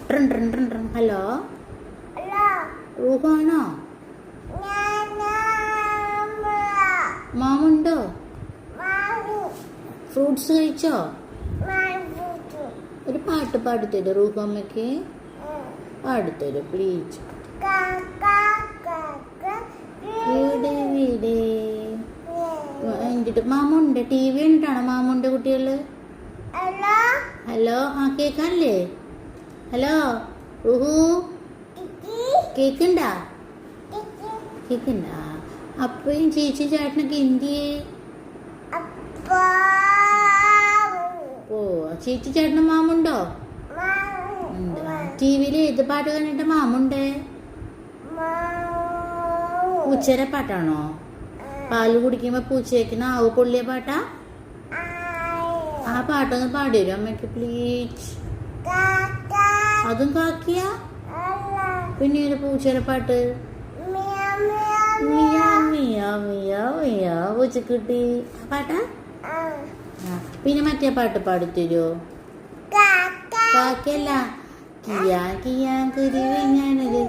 Hello, റൂഹാണോ? മാമുണ്ടോ? Fruits കഴിച്ചോ? ഒരു പാട്ട് പാടിത്തരോ റൂഹമ്മയ്ക്ക്? പാടിത്തരോ പ്ലീസ്? എന്നിട്ട് മാമുണ്ട് ടി വി കണ്ടിട്ടാണോ മാമുണ്ട് കുട്ടികള്? ഹലോ, ആ കേക്കാല്ലേ? ഹലോ റുഹു, കേക്കുണ്ടാ? കേക്കുണ്ടാ? അപ്പയും ചേച്ചി ചേട്ടനൊക്കെ എന്തിയേ? ഓ, ചേച്ചി ചേട്ടന് മാമുണ്ടോ? ടി വിയില് ഏത് പാട്ട് കണ്ടിട്ട് മാമുണ്ടേ? പൂച്ചേരെ പാട്ടാണോ? പാല് കുടിക്കുമ്പോ പൂച്ചയ്ക്ക് നാവ് പൊള്ളിയ പാട്ടാ? ആ പാട്ടൊന്ന് പാടിവരും അമ്മയ്ക്ക് പ്ലീസ്? അതും കാക്കിയ? പിന്നെ ഒരു പൂച്ചേരെ പാട്ട്? പൂച്ചക്കുട്ടി ആ പാട്ടാ? പിന്നെ മറ്റേ പാട്ട് പാടിത്തരോ? കാക്കല്ല, കിയാ കിയാ കുരുവി ഞാനൊരു